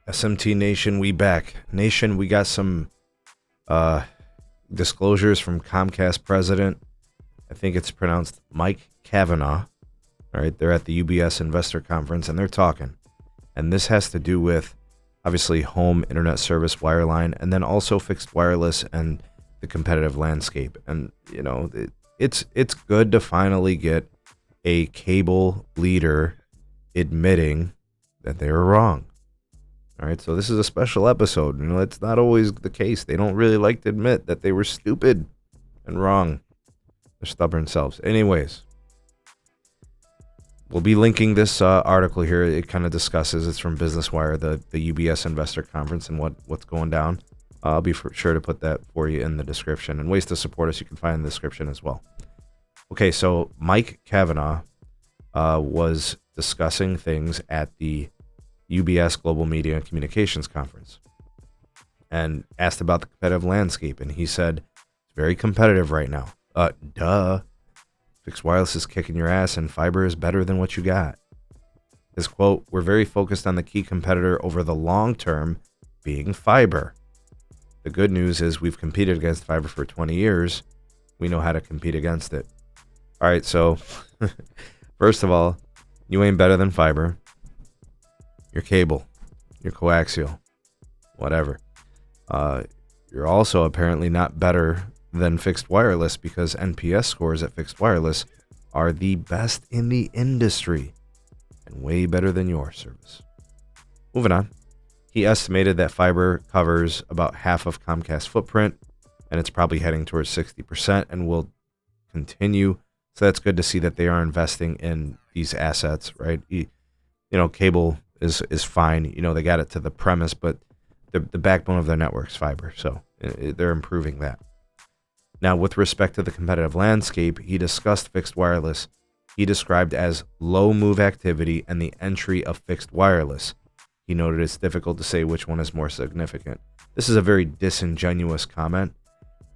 SMT Nation, we back. Nation, we got some disclosures from Comcast president. I think it's pronounced Mike Cavanaugh. All right, they're at the UBS investor conference and they're talking. And this has to do with, obviously, home internet service wireline, and then also fixed wireless and the competitive landscape. And, you know, it's good to finally get a cable leader admitting that they were wrong. All right, so this is a special episode. You know, it's not always the case. They don't really like to admit that they were stupid and wrong. Their stubborn selves. Anyways, we'll be linking this article here. It kind of discusses, it's from Business Wire, the UBS investor conference and what's going down. I'll be sure to put that for you in the description. And ways to support us, you can find in the description as well. Okay, so Mike Cavanaugh was discussing things at the UBS Global Media and Communications Conference and asked about the competitive landscape. And he said, it's very competitive right now. Duh. Fixed wireless is kicking your ass and fiber is better than what you got. His quote, we're very focused on the key competitor over the long term being fiber. The good news is we've competed against fiber for 20 years. We know how to compete against it. All right, so first of all, you ain't better than fiber. You're cable. You're coaxial. Whatever. You're also apparently not better than fixed wireless because NPS scores at fixed wireless are the best in the industry and way better than your service. Moving on. He estimated that fiber covers about half of Comcast's footprint, and it's probably heading towards 60% and will continue. So that's good to see that they are investing in these assets, right? You know, cable is fine. You know, they got it to the premise, but the backbone of their network's fiber. So they're improving that. Now, with respect to the competitive landscape, he discussed fixed wireless. He described as low move activity and the entry of fixed wireless. He noted it's difficult to say which one is more significant. This is a very disingenuous comment.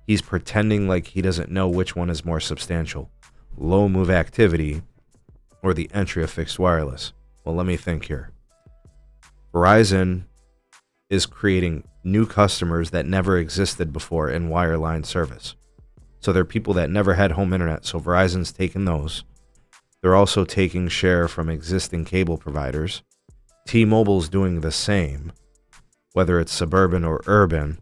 He's pretending like he doesn't know which one is more substantial, low move activity or the entry of fixed wireless. Well, let me think here. Verizon is creating new customers that never existed before in wireline service. So they're people that never had home internet. So Verizon's taking those. They're also taking share from existing cable providers. T-Mobile's doing the same, whether it's suburban or urban.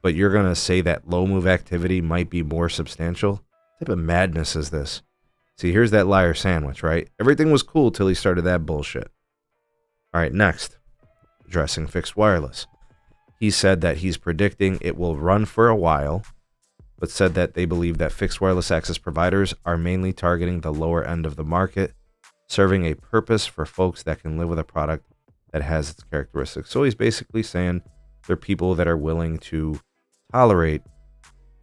But you're going to say that low move activity might be more substantial? What type of madness is this? See, here's that liar sandwich, right? Everything was cool till he started that bullshit. All right, next. Addressing fixed wireless. He said that he's predicting it will run for a while, but said that they believe that fixed wireless access providers are mainly targeting the lower end of the market, serving a purpose for folks that can live with a product that has its characteristics. So he's basically saying they're people that are willing to tolerate,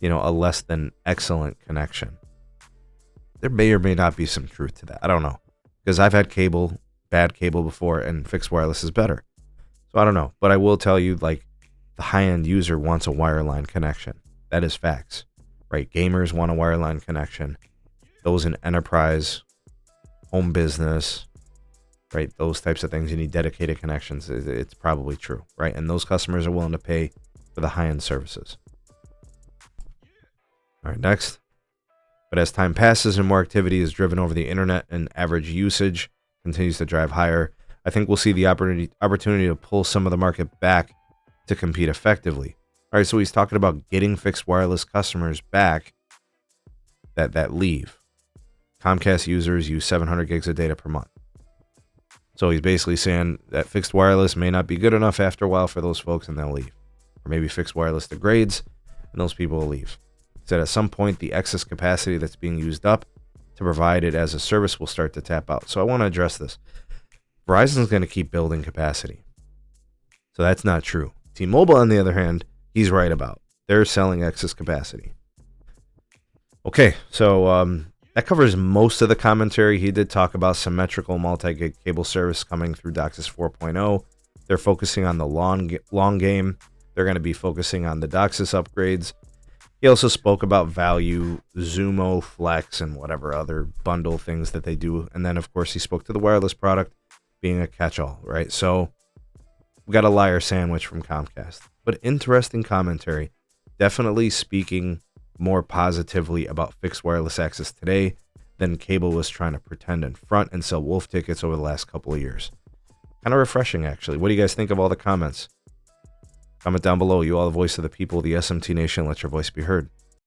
you know, a less than excellent connection. There may or may not be some truth to that. I don't know. Because I've had cable, bad cable before, and fixed wireless is better. So I don't know. But I will tell you, like, the high-end user wants a wireline connection. That is facts, right? Gamers want a wireline connection. Those in enterprise, home business, right? Those types of things, you need dedicated connections. It's probably true, right? And those customers are willing to pay for the high-end services. All right, next. But as time passes and more activity is driven over the internet and average usage continues to drive higher, I think we'll see the opportunity to pull some of the market back to compete effectively. All right, so he's talking about getting fixed wireless customers back that leave. Comcast users use 700 gigs of data per month. So he's basically saying that fixed wireless may not be good enough after a while for those folks and they'll leave. Or maybe fixed wireless degrades and those people will leave. He said at some point the excess capacity that's being used up to provide it as a service will start to tap out. So I want to address this. Verizon's going to keep building capacity. So that's not true. T-Mobile, on the other hand, he's right about. They're selling excess capacity. Okay, so that covers most of the commentary. He did talk about symmetrical multi-gig cable service coming through DOCSIS 4.0. They're focusing on the long game. They're going to be focusing on the DOCSIS upgrades. He also spoke about value, Zumo, Flex, and whatever other bundle things that they do. And then, of course, he spoke to the wireless product being a catch-all, right? So We got a liar sandwich from Comcast. But interesting commentary. Definitely speaking more positively about fixed wireless access today than cable was trying to pretend in front and sell wolf tickets over the last couple of years. Kind of refreshing, actually. What do you guys think of all the comments? Comment down below. You all the voice of the people, the SMT Nation. Let your voice be heard.